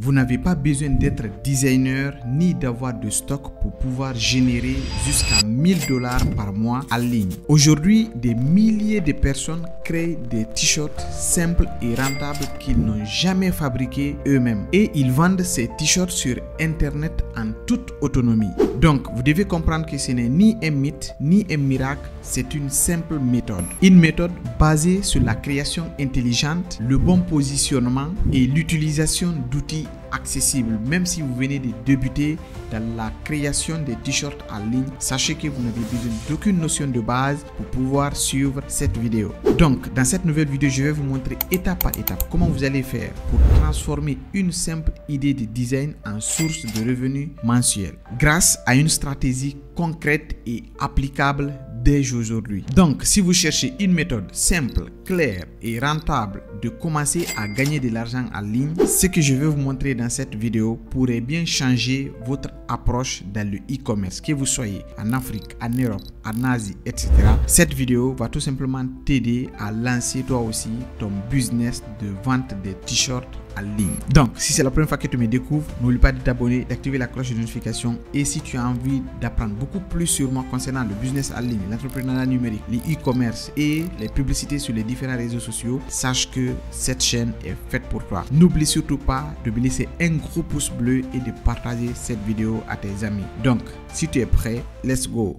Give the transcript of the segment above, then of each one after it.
Vous n'avez pas besoin d'être designer ni d'avoir de stock pour pouvoir générer jusqu'à 1000 $ par mois en ligne. Aujourd'hui, des milliers de personnes créent des t-shirts simples et rentables qu'ils n'ont jamais fabriqués eux-mêmes. Et ils vendent ces t-shirts sur Internet en toute autonomie. Donc, vous devez comprendre que ce n'est ni un mythe, ni un miracle, c'est une simple méthode. Une méthode basée sur la création intelligente, le bon positionnement et l'utilisation d'outils accessibles. Même si vous venez de débuter dans la création des t-shirts en ligne, sachez que vous n'avez besoin d'aucune notion de base pour pouvoir suivre cette vidéo. Donc, dans cette nouvelle vidéo, je vais vous montrer étape par étape comment vous allez faire pour transformer une simple idée de design en source de revenus mensuels grâce à une stratégie concrète et applicable dès aujourd'hui. Donc, si vous cherchez une méthode simple, claire et rentable de commencer à gagner de l'argent en ligne, ce que je vais vous montrer dans cette vidéo pourrait bien changer votre approche dans le e-commerce, que vous soyez en Afrique, en Europe, en Asie, etc. Cette vidéo va tout simplement t'aider à lancer toi aussi ton business de vente des t-shirts en ligne. Donc, si c'est la première fois que tu me découvres, n'oublie pas de t'abonner, d'activer la cloche de notification. Et si tu as envie d'apprendre beaucoup plus sur moi concernant le business en ligne, l'entrepreneuriat numérique, les e-commerce et les publicités sur les différents réseaux sociaux, sache que cette chaîne est faite pour toi. N'oublie surtout pas de me laisser un gros pouce bleu et de partager cette vidéo à tes amis. Donc, si tu es prêt, let's go!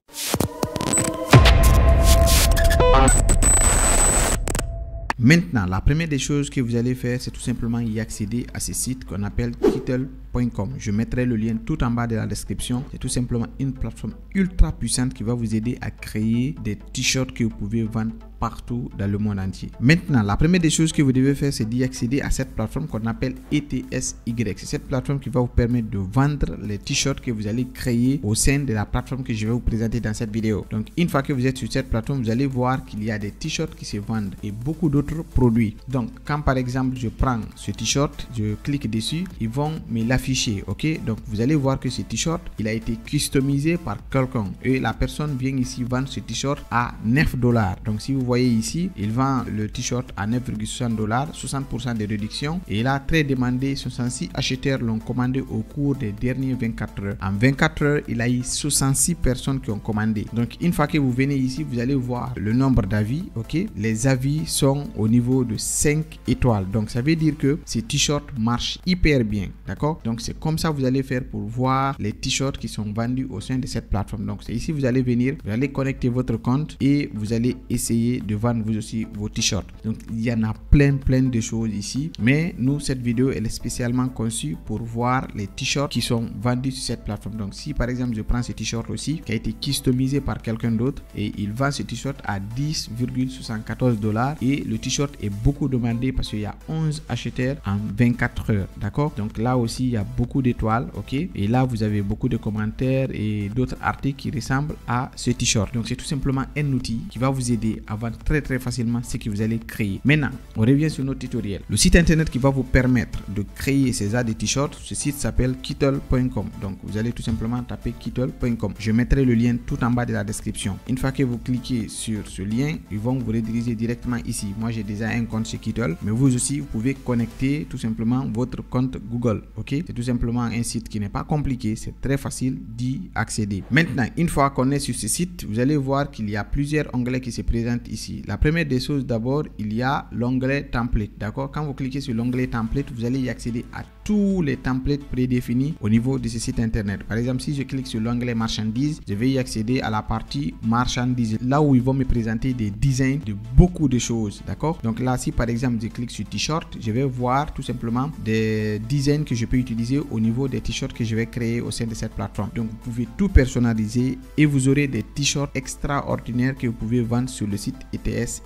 Maintenant, la première des choses que vous allez faire, c'est tout simplement y accéder à ce site qu'on appelle Kittl.com. Je mettrai le lien tout en bas de la description. C'est tout simplement une plateforme ultra puissante qui va vous aider à créer des t-shirts que vous pouvez vendre partout dans le monde entier. Maintenant, la première des choses que vous devez faire, c'est d'y accéder à cette plateforme qu'on appelle ETSY. C'est cette plateforme qui va vous permettre de vendre les t-shirts que vous allez créer au sein de la plateforme que je vais vous présenter dans cette vidéo. Donc, une fois que vous êtes sur cette plateforme, vous allez voir qu'il y a des t-shirts qui se vendent et beaucoup d'autres produits. Donc, quand par exemple, je prends ce t-shirt, je clique dessus, ils vont me l'afficher, ok? Donc, vous allez voir que ce t-shirt, il a été customisé par quelqu'un et la personne vient ici vendre ce t-shirt à 9 $. Donc, si vous voyez ici, il vend le t-shirt à 9,60 $, 60% de réduction. Et il a très demandé, 66 acheteurs l'ont commandé au cours des dernières 24 heures. En 24 heures, il a eu 66 personnes qui ont commandé. Donc, une fois que vous venez ici, vous allez voir le nombre d'avis, ok? Les avis sont au niveau de 5 étoiles. Donc, ça veut dire que ces t-shirts marchent hyper bien, d'accord? Donc, c'est comme ça que vous allez faire pour voir les t-shirts qui sont vendus au sein de cette plateforme. Donc, c'est ici, vous allez venir, vous allez connecter votre compte et vous allez essayer de vendre vous aussi vos t-shirts. Donc, il y en a plein de choses ici. Mais nous, cette vidéo, elle est spécialement conçue pour voir les t-shirts qui sont vendus sur cette plateforme. Donc, si par exemple, je prends ce t-shirt aussi, qui a été customisé par quelqu'un d'autre et il vend ce t-shirt à 10,74 $ et le t-shirt est beaucoup demandé parce qu'il y a 11 acheteurs en 24 heures, d'accord? Donc là aussi, il y a beaucoup d'étoiles, ok? Et là, vous avez beaucoup de commentaires et d'autres articles qui ressemblent à ce t-shirt. Donc, c'est tout simplement un outil qui va vous aider à vendre très facilement ce que vous allez créer. Maintenant, on revient sur notre tutoriel. Le site internet qui va vous permettre de créer ces de t-shirts, ce site s'appelle Kittl.com. Donc, vous allez tout simplement taper Kittl.com. Je mettrai le lien tout en bas de la description. Une fois que vous cliquez sur ce lien, ils vont vous rediriger directement ici. Moi, j'ai déjà un compte chez Kittl, mais vous aussi, vous pouvez connecter tout simplement votre compte Google. Ok, c'est tout simplement un site qui n'est pas compliqué, c'est très facile d'y accéder. Maintenant, une fois qu'on est sur ce site, vous allez voir qu'il y a plusieurs onglets qui se présentent ici. La première des choses, d'abord, il y a l'onglet template, d'accord? Quand vous cliquez sur l'onglet template, vous allez y accéder à tous les templates prédéfinis au niveau de ce site internet. Par exemple, si je clique sur l'onglet marchandises, je vais y accéder à la partie marchandises, là où ils vont me présenter des designs de beaucoup de choses, d'accord? Donc là, si par exemple je clique sur t-shirt, je vais voir tout simplement des designs que je peux utiliser au niveau des t-shirts que je vais créer au sein de cette plateforme. Donc vous pouvez tout personnaliser et vous aurez des t-shirts extraordinaires que vous pouvez vendre sur le site ETSY.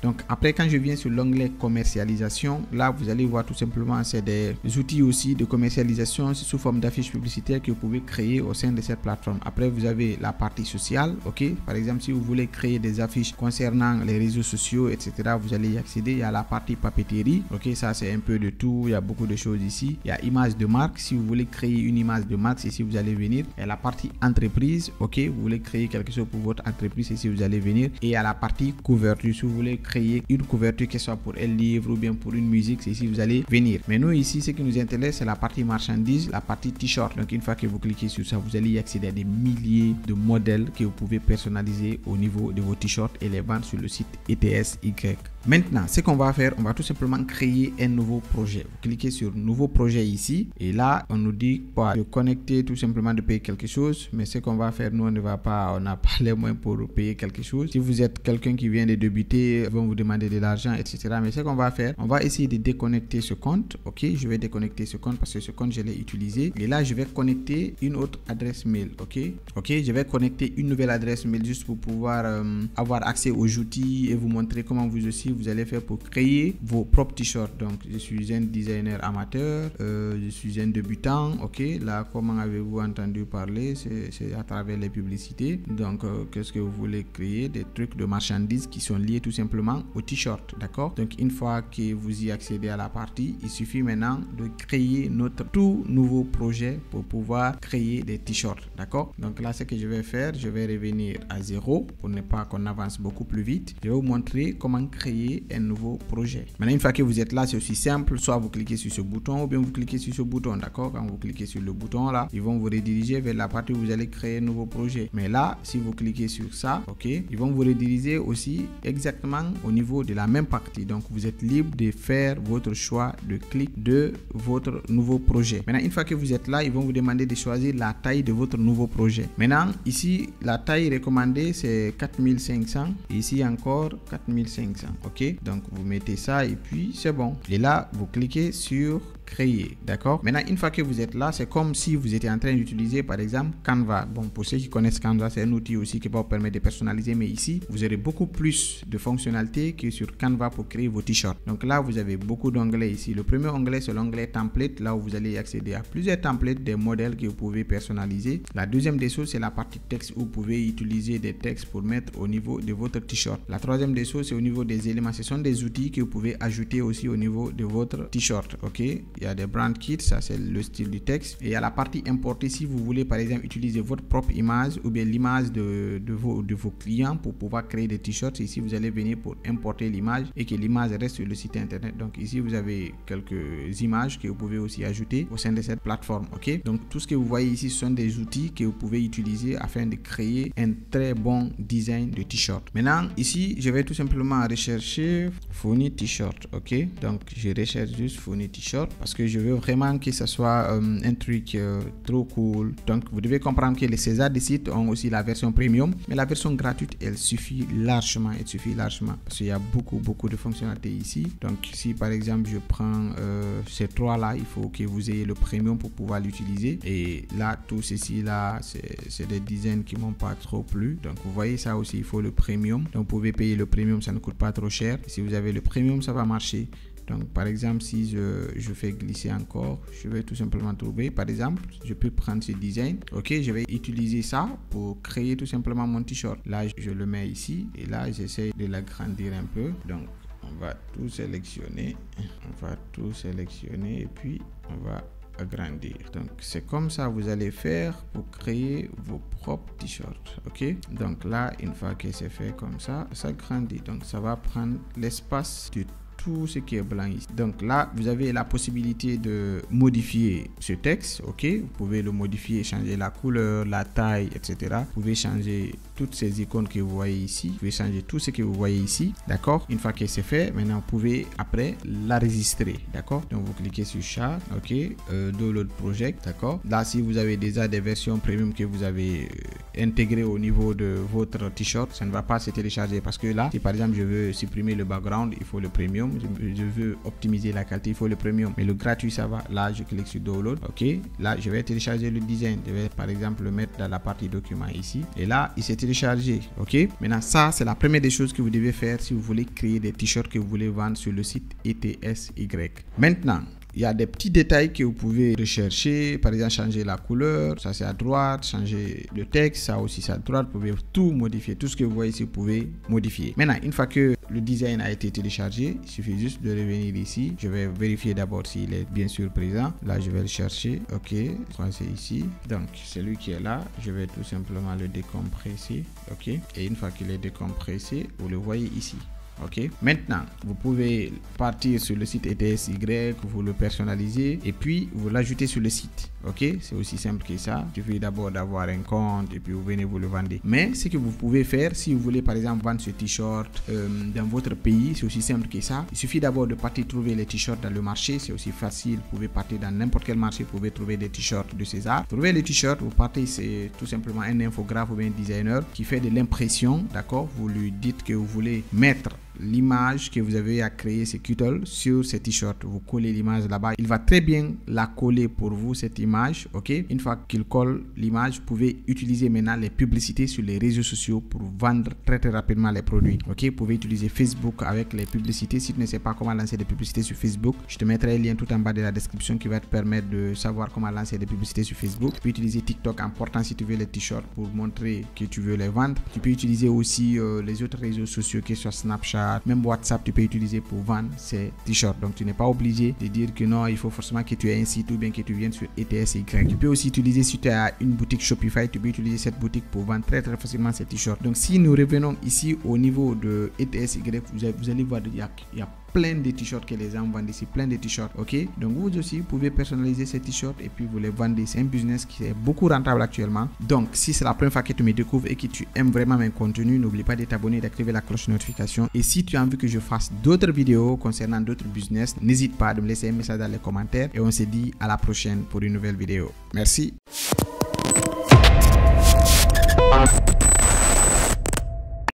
Donc après, quand je viens sur l'onglet commercialisation, là vous allez voir tout simplement c'est des outils aussi de commercialisation sous forme d'affiches publicitaires que vous pouvez créer au sein de cette plateforme. Après, vous avez la partie sociale, ok? Par exemple, si vous voulez créer des affiches concernant les réseaux sociaux, etc., vous allez y accéder. Il y a la partie papeterie, ok? Ça c'est un peu de tout, il y a beaucoup de choses ici. Il y a image de marque, si vous voulez créer une image de marque, ici vous allez venir. Il y a la partie entreprise, ok? Vous voulez créer quelque chose pour votre entreprise, ici vous allez venir. Et il y a la partie couverture, si vous voulez créer une couverture, que ce soit pour un livre ou bien pour une musique, c'est ici vous allez venir. Mais nous ici, ce qui nous intéresse, m'intéresse, c'est la partie marchandises, la partie t-shirt. Donc une fois que vous cliquez sur ça, vous allez y accéder à des milliers de modèles que vous pouvez personnaliser au niveau de vos t-shirts et les vendre sur le site ETSY. Maintenant, ce qu'on va faire, on va tout simplement créer un nouveau projet. Vous cliquez sur nouveau projet ici et là, on nous dit quoi, de connecter, tout simplement de payer quelque chose. Mais ce qu'on va faire, nous, on n'a pas les moyens pour payer quelque chose. Si vous êtes quelqu'un qui vient de débuter, ils vont vous demander de l'argent, etc. Mais ce qu'on va faire, on va essayer de déconnecter ce compte. Ok, je vais déconnecter ce compte parce que ce compte, je l'ai utilisé. Et là, je vais connecter une autre adresse mail. Ok, je vais connecter une nouvelle adresse mail juste pour pouvoir avoir accès aux outils et vous montrer comment vous aussi vous allez faire pour créer vos propres t-shirts. Donc je suis un designer amateur, je suis un débutant. Ok, là comment avez-vous entendu parler? C'est à travers les publicités. Donc qu'est-ce que vous voulez créer? Des trucs de marchandises qui sont liés tout simplement au t-shirt. D'accord, donc une fois que vous y accédez à la partie, il suffit maintenant de créer notre tout nouveau projet pour pouvoir créer des t-shirts. D'accord, donc là ce que je vais faire, je vais revenir à 0 pour ne pas qu'on avance beaucoup plus vite. Je vais vous montrer comment créer un nouveau projet. Maintenant, une fois que vous êtes là, c'est aussi simple. Soit vous cliquez sur ce bouton ou bien vous cliquez sur ce bouton. D'accord, quand vous cliquez sur le bouton là, ils vont vous rediriger vers la partie où vous allez créer un nouveau projet. Mais là, si vous cliquez sur ça, ok, ils vont vous rediriger aussi exactement au niveau de la même partie. Donc vous êtes libre de faire votre choix de clic de votre nouveau projet. Maintenant, une fois que vous êtes là, ils vont vous demander de choisir la taille de votre nouveau projet. Maintenant, ici, la taille recommandée, c'est 4500. Et ici encore 4500. Ok, donc vous mettez ça et puis c'est bon. Et là, vous cliquez sur créer. D'accord, maintenant une fois que vous êtes là, c'est comme si vous étiez en train d'utiliser par exemple Canva. Bon, pour ceux qui connaissent Canva, c'est un outil aussi qui va vous permettre de personnaliser, mais ici vous aurez beaucoup plus de fonctionnalités que sur Canva pour créer vos t-shirts. Donc là, vous avez beaucoup d'onglets ici. Le premier onglet, c'est l'onglet template, là où vous allez accéder à plusieurs templates des modèles que vous pouvez personnaliser. La deuxième des choses, c'est la partie texte où vous pouvez utiliser des textes pour mettre au niveau de votre t-shirt. La troisième des choses, c'est au niveau des éléments. Ce sont des outils que vous pouvez ajouter aussi au niveau de votre t-shirt. Ok, il y a des brand kits, ça c'est le style du texte. Et il y a la partie importer si vous voulez par exemple utiliser votre propre image ou bien l'image de vos clients pour pouvoir créer des t-shirts. Ici vous allez venir pour importer l'image et que l'image reste sur le site internet. Donc ici vous avez quelques images que vous pouvez aussi ajouter au sein de cette plateforme. Ok, donc tout ce que vous voyez ici, ce sont des outils que vous pouvez utiliser afin de créer un très bon design de t-shirt. Maintenant ici je vais tout simplement rechercher fournir t-shirt. Ok, donc je recherche juste fournir t-shirt parce que je veux vraiment que ce soit un truc trop cool. Donc vous devez comprendre que les César des sites ont aussi la version premium, mais la version gratuite elle suffit largement, parce qu'il y a beaucoup de fonctionnalités ici. Donc si par exemple je prends ces trois là, il faut que vous ayez le premium pour pouvoir l'utiliser. Et là tout ceci là c'est des designs qui m'ont pas trop plu. Donc vous voyez ça aussi, il faut le premium. Donc vous pouvez payer le premium, ça ne coûte pas trop cher. Si vous avez le premium, ça va marcher. Donc par exemple si je fais glisser encore, je vais tout simplement trouver par exemple, je peux prendre ce design. Ok, je vais utiliser ça pour créer tout simplement mon t-shirt. Là je le mets ici et là j'essaie de l'agrandir un peu. Donc on va tout sélectionner, et puis on va agrandir. Donc c'est comme ça vous allez faire pour créer vos propres t-shirts. Ok, donc là une fois que c'est fait comme ça, ça grandit. Donc ça va prendre l'espace de tout ce qui est blanc ici. Donc là vous avez la possibilité de modifier ce texte. Ok, vous pouvez le modifier, changer la couleur, la taille, etc. Vous pouvez changer toutes ces icônes que vous voyez ici, vous pouvez changer tout ce que vous voyez ici. D'accord, une fois que c'est fait, maintenant vous pouvez après l'enregistrer. D'accord, donc vous cliquez sur chat. Ok, download project. D'accord, là si vous avez déjà des versions premium que vous avez intégrées au niveau de votre t-shirt, ça ne va pas se télécharger parce que là si par exemple je veux supprimer le background, il faut le premium. Je veux optimiser la qualité, il faut le premium, mais le gratuit ça va. Là je clique sur download. Ok, là je vais télécharger le design, je vais par exemple le mettre dans la partie document ici et là il s'est téléchargé. Ok, maintenant ça c'est la première des choses que vous devez faire si vous voulez créer des t-shirts que vous voulez vendre sur le site ETSY. Maintenant il y a des petits détails que vous pouvez rechercher, par exemple changer la couleur, ça c'est à droite, changer le texte, ça aussi c'est à droite, vous pouvez tout modifier, tout ce que vous voyez ici vous pouvez modifier. Maintenant une fois que le design a été téléchargé, il suffit juste de revenir ici, je vais vérifier d'abord s'il est bien sûr présent, là je vais le chercher. Ok, c'est ici, donc celui qui est là, je vais tout simplement le décompresser. Ok, et une fois qu'il est décompressé, vous le voyez ici. Ok. Maintenant, vous pouvez partir sur le site ETSY, vous le personnalisez et puis vous l'ajoutez sur le site. Ok, c'est aussi simple que ça. Il suffit d'abord d'avoir un compte et puis vous venez vous le vendre. Mais ce que vous pouvez faire, si vous voulez par exemple vendre ce t-shirt dans votre pays, c'est aussi simple que ça. Il suffit d'abord de partir trouver les t-shirts dans le marché. C'est aussi facile. Vous pouvez partir dans n'importe quel marché. Vous pouvez trouver des t-shirts de César. Trouvez les t-shirts. Vous partez, c'est tout simplement un infographe ou bien un designer qui fait de l'impression. D'accord. Vous lui dites que vous voulez mettre l'image que vous avez à créer, c'est Qtl, sur ces t-shirts. Vous collez l'image là-bas. Il va très bien la coller pour vous, cette image. Ok. Une fois qu'il colle l'image, vous pouvez utiliser maintenant les publicités sur les réseaux sociaux pour vendre très rapidement les produits. Ok. Vous pouvez utiliser Facebook avec les publicités. Si tu ne sais pas comment lancer des publicités sur Facebook, je te mettrai le lien tout en bas de la description qui va te permettre de savoir comment lancer des publicités sur Facebook. Tu peux utiliser TikTok en portant si tu veux les t-shirts pour montrer que tu veux les vendre. Tu peux utiliser aussi les autres réseaux sociaux que ce soit Snapchat, même WhatsApp, tu peux utiliser pour vendre ces t-shirts. Donc tu n'es pas obligé de dire que non, il faut forcément que tu aies un site ou bien que tu viennes sur ETSY. Tu peux aussi utiliser, si tu as une boutique Shopify, tu peux utiliser cette boutique pour vendre très facilement ces t-shirts. Donc si nous revenons ici au niveau de ETSY, vous allez voir, il y a plein de t-shirts que les gens vendent ici, plein de t-shirts. Ok, donc vous aussi vous pouvez personnaliser ces t-shirts et puis vous les vendez. C'est un business qui est beaucoup rentable actuellement. Donc si c'est la première fois que tu me découvres et que tu aimes vraiment mes contenus, n'oublie pas de t'abonner, d'activer la cloche de notification. Et si tu as envie que je fasse d'autres vidéos concernant d'autres business, n'hésite pas à me laisser un message dans les commentaires et on se dit à la prochaine pour une nouvelle vidéo. Merci.